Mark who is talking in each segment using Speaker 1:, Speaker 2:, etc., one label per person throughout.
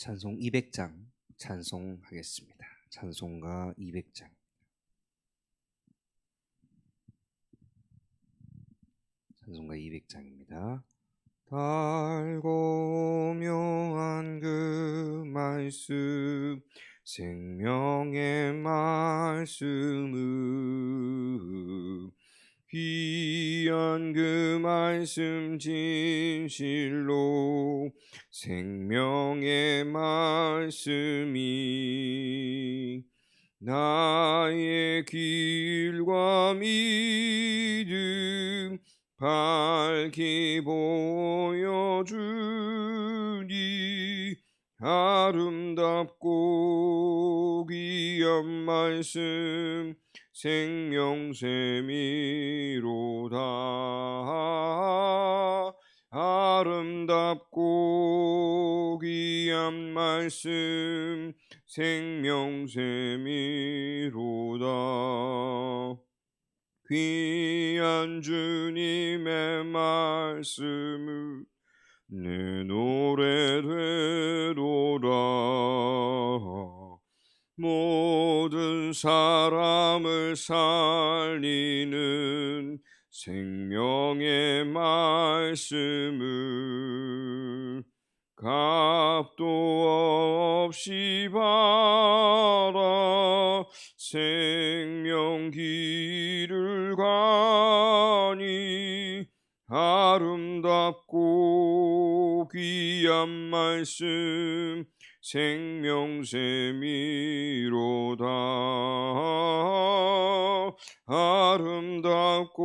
Speaker 1: 찬송 200장 찬송하겠습니다. 찬송가 200장. 찬송가 200장입니다. 달고 묘한 그 말씀, 생명의 말씀은 귀한 그 말씀 진실로 생명의 말씀이 나의 길과 믿음 밝히 보여주니 아름답고 귀한 말씀 생명샘이로다. 아름답고 귀한 말씀 생명샘이로다. 귀한 주님의 말씀을 내 노래 되도다. 모든 사람을 살리는 생명의 말씀을 값도 없이 받아 생명 길을 가니 아름답고 귀한 말씀 생명샘이로다. 아름답고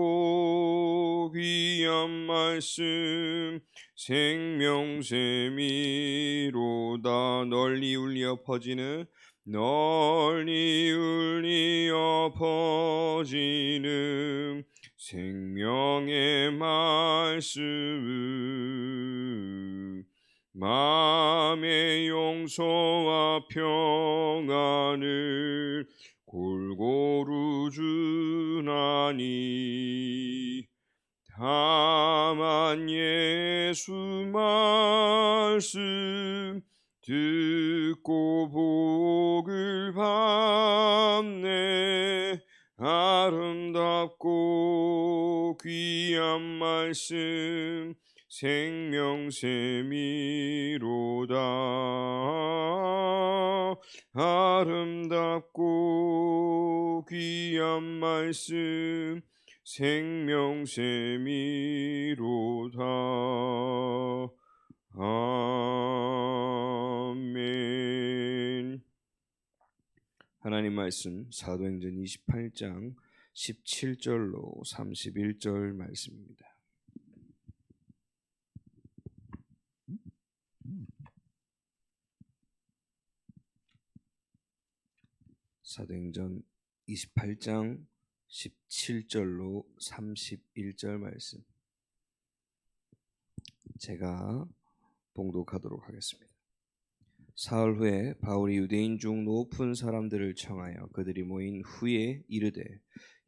Speaker 1: 귀한 말씀 생명샘이로다. 널리 울려 퍼지는 생명의 말씀, 마음의 용서와 평안을 골고루 주나니 다만 예수 말씀 듣고 복을 받네. 아름답고 귀한 말씀 생명샘이로다. 아름답고 귀한 말씀 생명샘이로다. 아멘. 하나님 말씀 사도행전 28장 17절로 31절 말씀입니다. 사도행전 28장 17절로 31절 말씀 제가 봉독하도록 하겠습니다. 사흘 후에 바울이 유대인 중 높은 사람들을 청하여 그들이 모인 후에 이르되,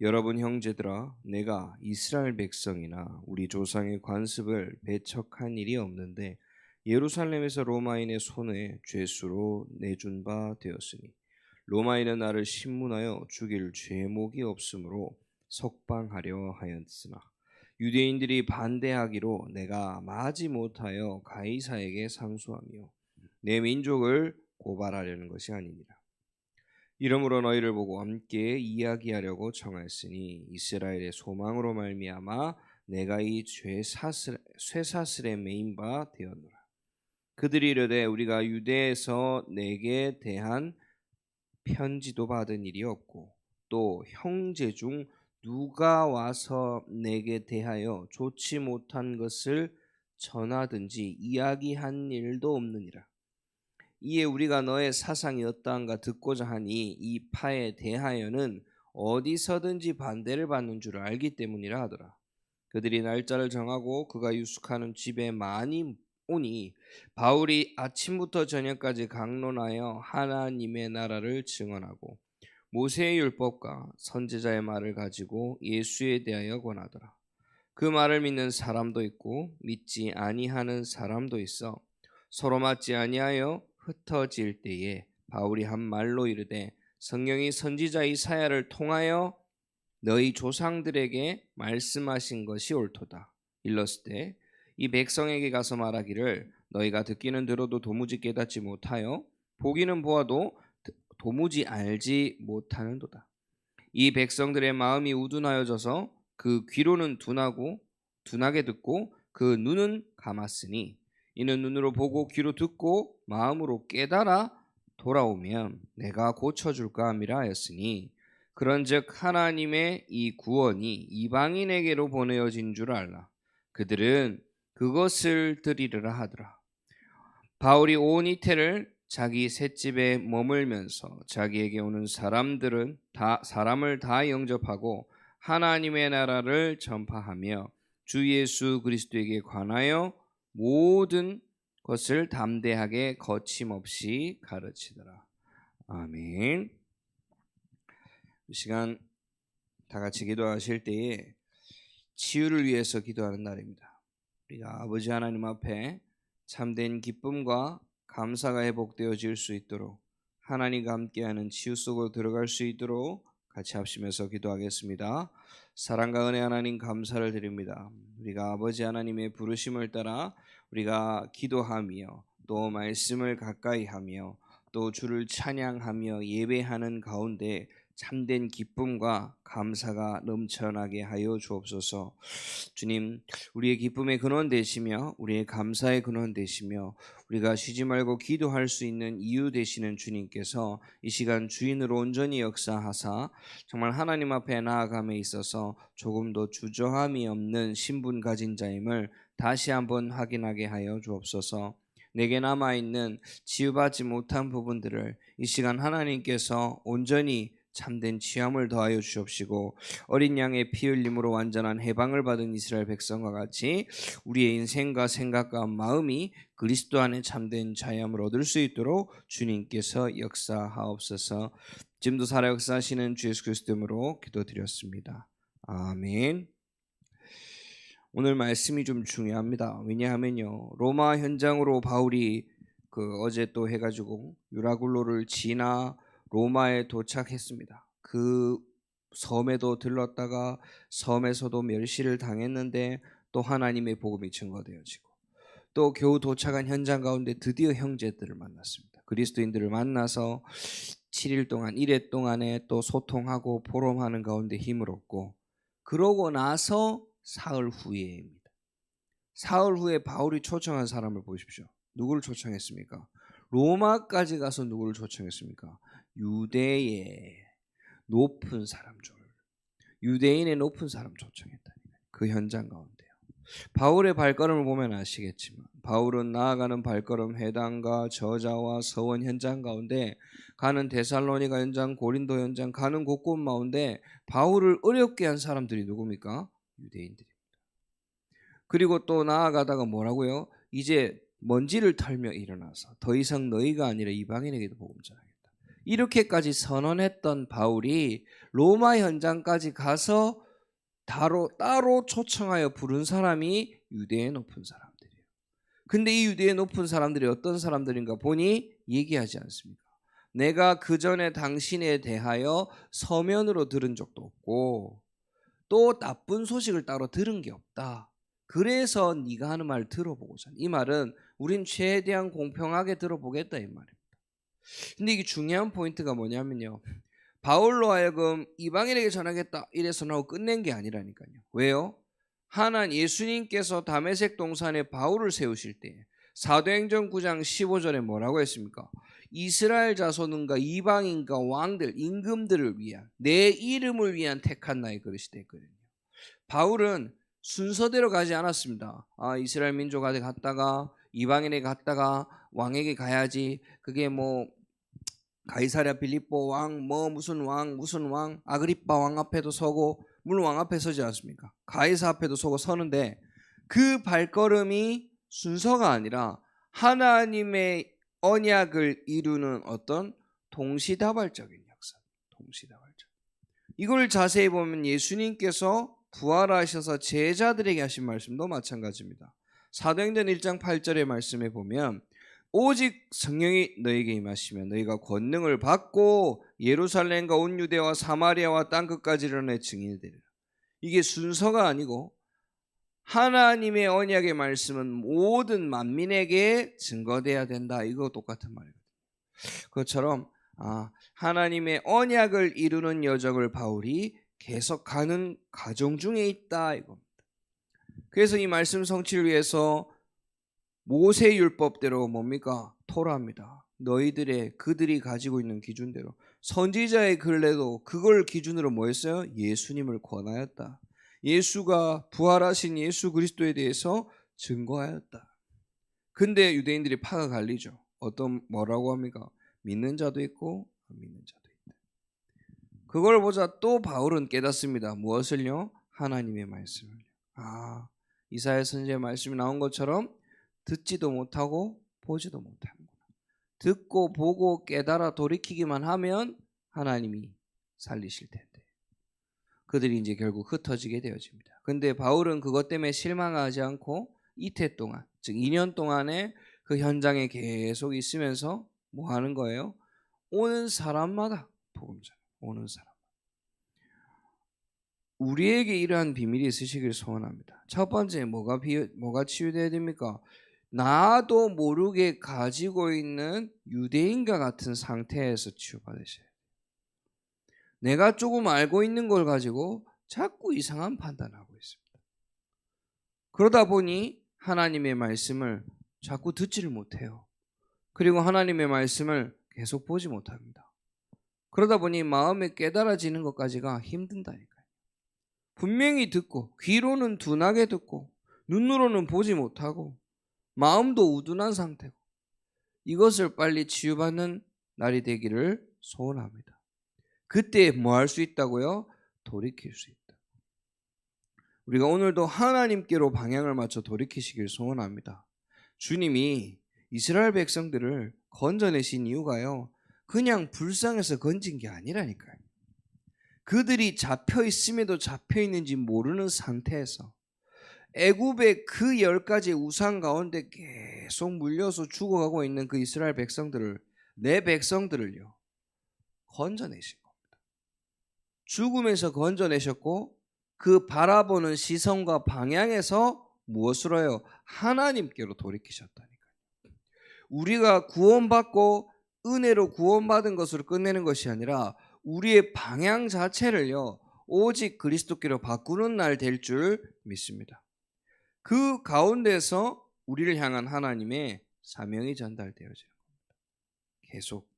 Speaker 1: 여러분 형제들아, 내가 이스라엘 백성이나 우리 조상의 관습을 배척한 일이 없는데 예루살렘에서 로마인의 손에 죄수로 내준 바 되었으니 로마인은 나를 신문하여 죽일 죄목이 없으므로 석방하려 하였으나 유대인들이 반대하기로 내가 마지 못하여 가이사에게 상소하며 내 민족을 고발하려는 것이 아니니라. 이러므로 너희를 보고 함께 이야기하려고 청하였으니 이스라엘의 소망으로 말미암아 내가 이 쇠사슬에 매인 바 되었노라. 그들이 이르되 우리가 유대에서 내게 대한 편지도 받은 일이 없고 또 형제 중 누가 와서 내게 대하여 좋지 못한 것을 전하든지 이야기한 일도 없느니라. 이에 우리가 너의 사상이 어떠한가 듣고자 하니 이 파에 대하여는 어디서든지 반대를 받는 줄 알기 때문이라 하더라. 그들이 날짜를 정하고 그가 유숙하는 집에 많이 오니 바울이 아침부터 저녁까지 강론하여 하나님의 나라를 증언하고 모세의 율법과 선지자의 말을 가지고 예수에 대하여 권하더라. 그 말을 믿는 사람도 있고 믿지 아니하는 사람도 있어 서로 맞지 아니하여 흩어질 때에 바울이 한 말로 이르되 성령이 선지자 이사야를 통하여 너희 조상들에게 말씀하신 것이 옳도다. 일렀을 때 이 백성에게 가서 말하기를 너희가 듣기는 들어도 도무지 깨닫지 못하여 보기는 보아도 도무지 알지 못하는도다. 이 백성들의 마음이 우둔하여져서 그 귀로는 둔하게 듣고 그 눈은 감았으니 이는 눈으로 보고 귀로 듣고 마음으로 깨달아 돌아오면 내가 고쳐줄까 함이라 하였으니 그런즉 하나님의 이 구원이 이방인에게로 보내어진 줄 알라. 그들은 그것을 들으리라 하더라. 바울이 온 이태를 자기 셋집에 머물면서 자기에게 오는 사람을 다 영접하고 하나님의 나라를 전파하며 주 예수 그리스도에게 관하여 모든 것을 담대하게 거침없이 가르치더라. 아멘. 이 시간 다 같이 기도하실 때에 치유를 위해서 기도하는 날입니다. 우리가 아버지 하나님 앞에 참된 기쁨과 감사가 회복되어질 수 있도록 하나님과 함께하는 치유 속으로 들어갈 수 있도록 같이 합심해서 기도하겠습니다. 사랑과 은혜 하나님 감사를 드립니다. 우리가 아버지 하나님의 부르심을 따라 우리가 기도하며 또 말씀을 가까이 하며 또 주를 찬양하며 예배하는 가운데 참된 기쁨과 감사가 넘쳐나게 하여 주옵소서. 주님, 우리의 기쁨의 근원 되시며 우리의 감사의 근원 되시며 우리가 쉬지 말고 기도할 수 있는 이유 되시는 주님께서 이 시간 주인으로 온전히 역사하사 정말 하나님 앞에 나아감에 있어서 조금도 주저함이 없는 신분 가진 자임을 다시 한번 확인하게 하여 주옵소서. 내게 남아있는 치유받지 못한 부분들을 이 시간 하나님께서 온전히 참된 치유함을 더하여 주옵시고 어린 양의 피 흘림으로 완전한 해방을 받은 이스라엘 백성과 같이 우리의 인생과 생각과 마음이 그리스도 안에 참된 자유함을 얻을 수 있도록 주님께서 역사하옵소서. 지금도 살아 역사하시는 주 예수 그리스도 이름으로 기도드렸습니다. 아멘. 오늘 말씀이 좀 중요합니다. 왜냐하면요, 로마 현장으로 바울이 어제 또 해가지고 유라굴로를 지나 로마에 도착했습니다. 그 섬에도 들렀다가 섬에서도 멸시를 당했는데 또 하나님의 복음이 증거되어지고 또 겨우 도착한 현장 가운데 드디어 형제들을 만났습니다. 그리스도인들을 만나서 7일 동안 1회 동안에 또 소통하고 포럼하는 가운데 힘을 얻고 그러고 나서 사흘 후에입니다. 사흘 후에 바울이 초청한 사람을 보십시오. 누구를 초청했습니까? 로마까지 가서 누구를 초청했습니까? 유대의 높은 사람 줄, 유대인의 높은 사람 초청했다. 그 현장 가운데요. 바울의 발걸음을 보면 아시겠지만 바울은 나아가는 발걸음 회당과 저자와 서원 현장 가운데 가는 데살로니가 현장, 고린도 현장 가는 곳곳 가운데 바울을 어렵게 한 사람들이 누굽니까? 유대인들입니다. 그리고 또 나아가다가 뭐라고요? 이제 먼지를 털며 일어나서 더 이상 너희가 아니라 이방인에게도 복음 전하겠다. 이렇게까지 선언했던 바울이 로마 현장까지 가서 따로 초청하여 부른 사람이 유대의 높은 사람들이에요. 근데 이 유대의 높은 사람들이 어떤 사람들인가 보니 얘기하지 않습니까? 내가 그 전에 당신에 대하여 서면으로 들은 적도 없고 또 나쁜 소식을 따로 들은 게 없다. 그래서 네가 하는 말 들어보고자. 이 말은 우린 최대한 공평하게 들어보겠다 이 말입니다. 근데 이게 중요한 포인트가 뭐냐면요, 바울로 하여금 이방인에게 전하겠다 이래서 나고 끝낸 게 아니라니까요. 왜요? 예수님께서 다메섹 동산에 바울을 세우실 때 사도행전 9장 15절에 뭐라고 했습니까? 이스라엘 자손과 이방인과 왕들, 임금들을 위한 내 이름을 위한 택한 나의 그릇이 됐거든요. 바울은 순서대로 가지 않았습니다. 이스라엘 민족한테 갔다가 이방인에게 갔다가 왕에게 가야지. 그게 뭐 가이사랴 빌립보 왕, 무슨 왕, 아그리빠 왕 앞에도 서고, 물론 왕 앞에 서지 않습니까? 가이사 앞에도 서고 서는데 그 발걸음이 순서가 아니라 하나님의 언약을 이루는 어떤 동시다발적인 역사. 동시다발적. 이걸 자세히 보면 예수님께서 부활하셔서 제자들에게 하신 말씀도 마찬가지입니다. 사도행전 1장 8절의 말씀에 보면 오직 성령이 너에게 임하시면 너희가 권능을 받고 예루살렘과 온 유대와 사마리아와 땅끝까지 이르러 내 증인이 되리라. 이게 순서가 아니고 하나님의 언약의 말씀은 모든 만민에게 증거돼야 된다. 이거 똑같은 말이거든요. 그것처럼 하나님의 언약을 이루는 여정을 바울이 계속 가는 과정 중에 있다 이겁니다. 그래서 이 말씀 성취를 위해서 모세 율법대로 뭡니까? 토라입니다. 그들이 가지고 있는 기준대로 선지자의 근래도 그걸 기준으로 뭐 했어요? 예수님을 권하였다. 예수가 부활하신 예수 그리스도에 대해서 증거하였다. 근데 유대인들이 파가 갈리죠. 뭐라고 합니까? 믿는 자도 있고 안 믿는 자도 있다. 그걸 보자 또 바울은 깨닫습니다. 무엇을요? 하나님의 말씀을요. 이사야 선지자의 말씀이 나온 것처럼 듣지도 못하고 보지도 못하는구나. 듣고 보고 깨달아 돌이키기만 하면 하나님이 살리실 텐데 그들이 이제 결국 흩어지게 되어집니다. 근데 바울은 그것 때문에 실망하지 않고 이태 동안, 즉 2년 동안에 그 현장에 계속 있으면서 뭐 하는 거예요? 오는 사람마다 복음 전하고 오는 사람. 우리에게 이러한 비밀이 있으시길 소원합니다. 첫 번째 뭐가 치유되어야 됩니까? 나도 모르게 가지고 있는 유대인과 같은 상태에서 치유받으셔야 돼요. 내가 조금 알고 있는 걸 가지고 자꾸 이상한 판단하고 있습니다. 그러다 보니 하나님의 말씀을 자꾸 듣지를 못해요. 그리고 하나님의 말씀을 계속 보지 못합니다. 그러다 보니 마음에 깨달아지는 것까지가 힘든다니까요. 분명히 듣고 귀로는 둔하게 듣고 눈으로는 보지 못하고 마음도 우둔한 상태고 이것을 빨리 치유받는 날이 되기를 소원합니다. 그때 뭐 할 수 있다고요? 돌이킬 수 있다. 우리가 오늘도 하나님께로 방향을 맞춰 돌이키시길 소원합니다. 주님이 이스라엘 백성들을 건져내신 이유가요. 그냥 불쌍해서 건진 게 아니라니까요. 그들이 잡혀 있음에도 잡혀 있는지 모르는 상태에서 애굽의 그 10가지 우상 가운데 계속 물려서 죽어가고 있는 그 이스라엘 백성들을 내 백성들을요 건져내신 겁니다. 죽음에서 건져내셨고 그 바라보는 시선과 방향에서 무엇으로 해요? 하나님께로 돌이키셨다니까요. 우리가 구원받고 은혜로 구원받은 것으로 끝내는 것이 아니라 우리의 방향 자체를요 오직 그리스도께로 바꾸는 날 될 줄 믿습니다. 그 가운데서 우리를 향한 하나님의 사명이 전달되어져요. 계속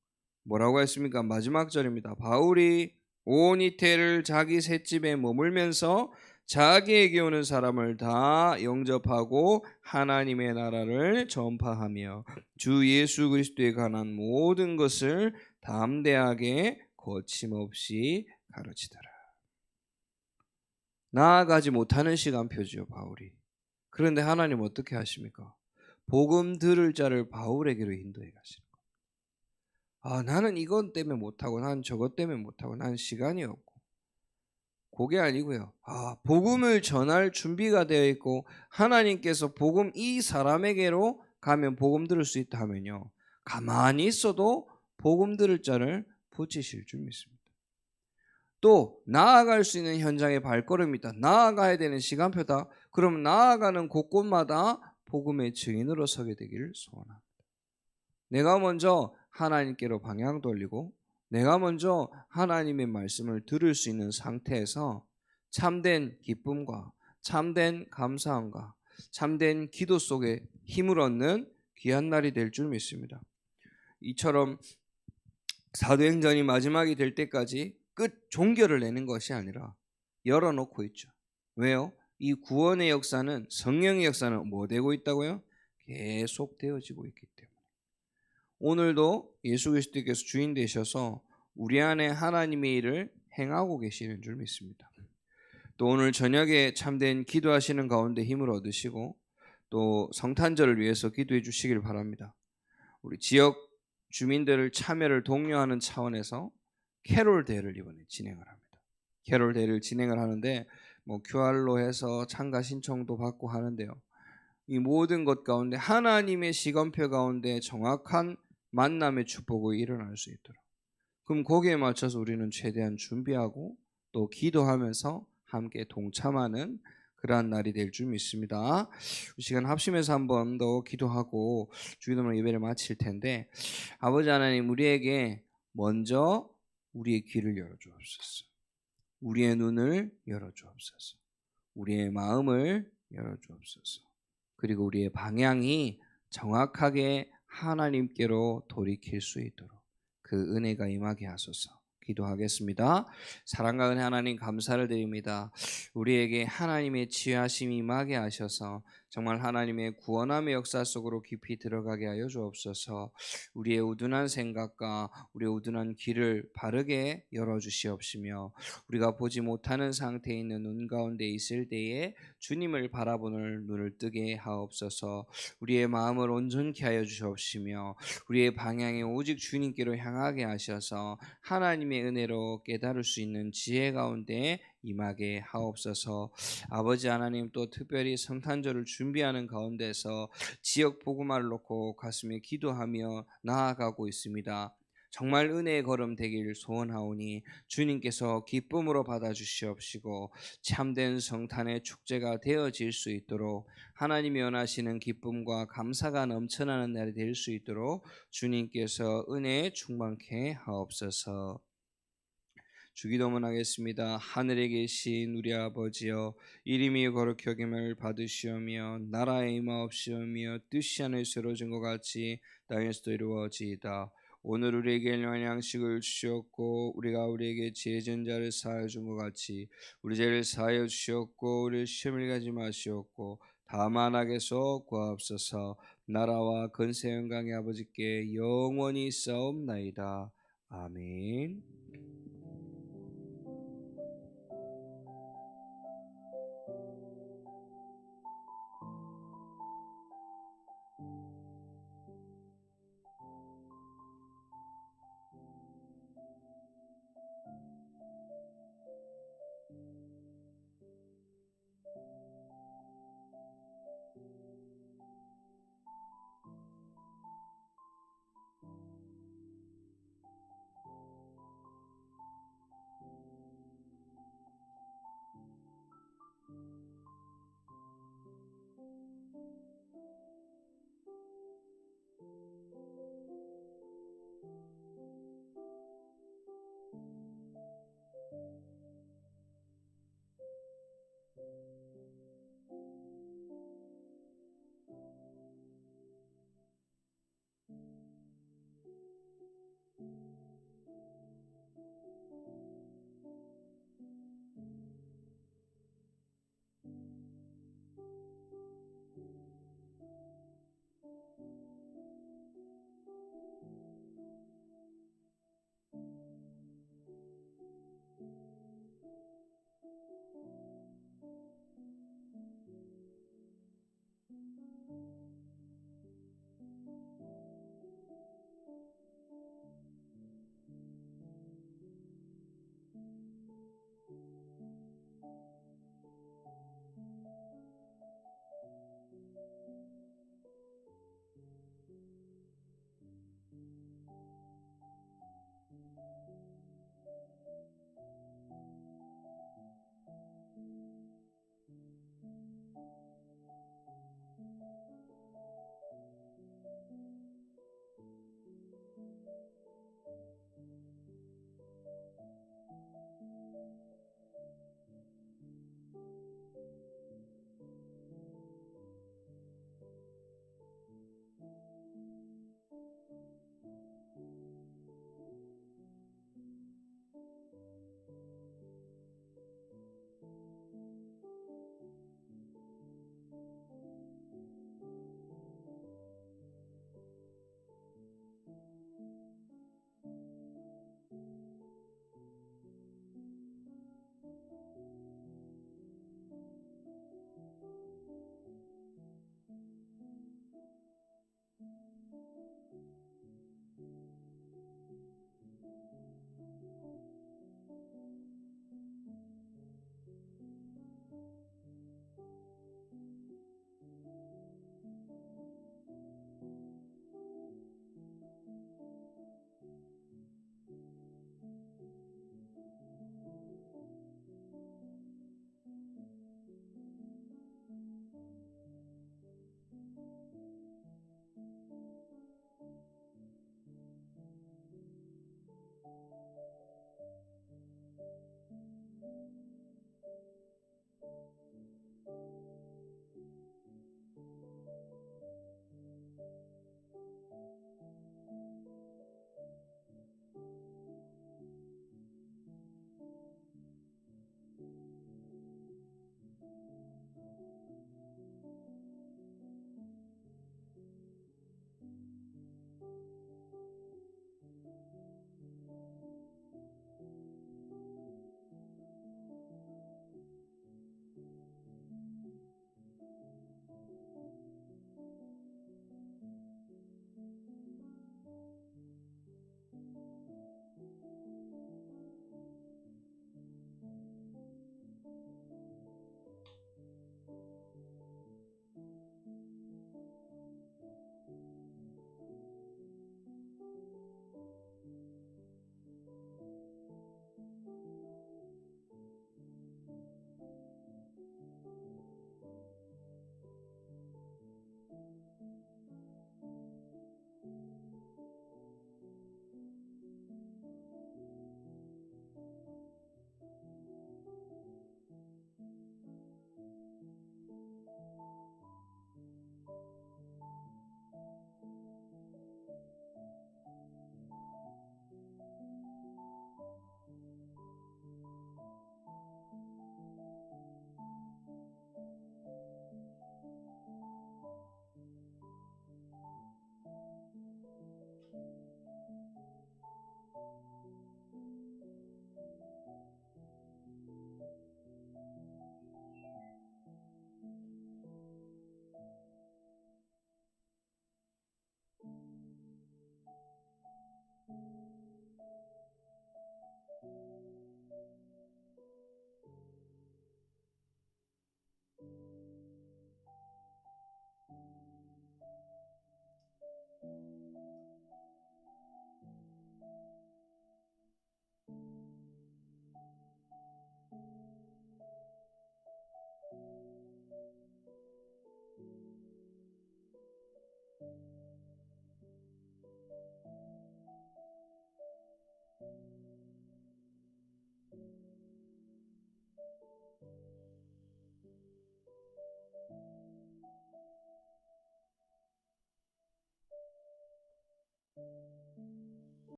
Speaker 1: 뭐라고 했습니까? 마지막 절입니다. 바울이 온 이태를 자기 셋집에 머물면서 자기에게 오는 사람을 다 영접하고 하나님의 나라를 전파하며 주 예수 그리스도에 관한 모든 것을 담대하게 거침없이 가르치더라. 나아가지 못하는 시간표지요, 바울이. 그런데 하나님 어떻게 하십니까? 복음 들을 자를 바울에게로 인도해 가시는 거예요. 나는 이것 때문에 못하고 난 저것 때문에 못하고 난 시간이 없고 그게 아니고요. 복음을 전할 준비가 되어 있고 하나님께서 복음 이 사람에게로 가면 복음 들을 수 있다 하면요. 가만히 있어도 복음 들을 자를 붙이실 줄 믿습니다. 또 나아갈 수 있는 현장의 발걸음이다. 나아가야 되는 시간표다. 그럼 나아가는 곳곳마다 복음의 증인으로 서게 되기를 소원합니다. 내가 먼저 하나님께로 방향 돌리고 내가 먼저 하나님의 말씀을 들을 수 있는 상태에서 참된 기쁨과 참된 감사함과 참된 기도 속에 힘을 얻는 귀한 날이 될 줄 믿습니다. 이처럼 사도행전이 마지막이 될 때까지 끝 종결을 내는 것이 아니라 열어놓고 있죠. 왜요? 이 구원의 역사는 성령의 역사는 뭐 되고 있다고요? 계속 되어지고 있기 때문에 오늘도 예수 그리스도께서 주인 되셔서 우리 안에 하나님의 일을 행하고 계시는 줄 믿습니다. 또 오늘 저녁에 참된 기도하시는 가운데 힘을 얻으시고 또 성탄절을 위해서 기도해 주시길 바랍니다. 우리 지역 주민들을 참여를 독려하는 차원에서 캐롤 대회를 이번에 진행을 합니다. 캐롤 대회를 진행을 하는데 QR로 해서 참가 신청도 받고 하는데요. 이 모든 것 가운데 하나님의 시간표 가운데 정확한 만남의 축복이 일어날 수 있도록, 그럼 거기에 맞춰서 우리는 최대한 준비하고 또 기도하면서 함께 동참하는 그러한 날이 될 줄 믿습니다. 이 시간 합심해서 한 번 더 기도하고 주기도문 예배를 마칠 텐데, 아버지 하나님, 우리에게 먼저 우리의 귀를 열어주옵소서. 우리의 눈을 열어주옵소서. 우리의 마음을 열어주옵소서. 그리고 우리의 방향이 정확하게 하나님께로 돌이킬 수 있도록 그 은혜가 임하게 하소서. 기도하겠습니다. 사랑과 은혜 하나님 감사를 드립니다. 우리에게 하나님의 지혜하심이 임하게 하셔서 정말 하나님의 구원함의 역사 속으로 깊이 들어가게 하여 주옵소서. 우리의 우둔한 생각과 우리의 우둔한 귀를 바르게 열어주시옵시며, 우리가 보지 못하는 상태에 있는 눈 가운데 있을 때에 주님을 바라보는 눈을 뜨게 하옵소서. 우리의 마음을 온전케 하여 주옵시며 우리의 방향이 오직 주님께로 향하게 하셔서 하나님의 은혜로 깨달을 수 있는 지혜 가운데 임하게 하옵소서. 아버지 하나님, 또 특별히 성탄절을 준비하는 가운데서 지역 복음화를 놓고 가슴에 기도하며 나아가고 있습니다. 정말 은혜의 걸음 되길 소원하오니 주님께서 기쁨으로 받아주시옵시고 참된 성탄의 축제가 되어질 수 있도록, 하나님이 원하시는 기쁨과 감사가 넘쳐나는 날이 될 수 있도록 주님께서 은혜에 충만케 하옵소서. 주기도문 하겠습니다. 하늘에 계신 우리 아버지여, 이름이 거룩히 여김을 받으시오며 나라에 임하옵시오며 뜻이 하늘에서 이루어진 것 같이 땅에서도 이루어지이다. 오늘 우리에게 일용할 양식을 주시옵고 우리가 우리에게 죄 지은 자를 사하여 준 것 같이 우리 죄를 사하여 주시옵고 우리를 시험에 가지 마시옵고 다만 악에서 구하옵소서. 나라와 권세 영광의 아버지께 영원히 있사옵나이다. 아멘.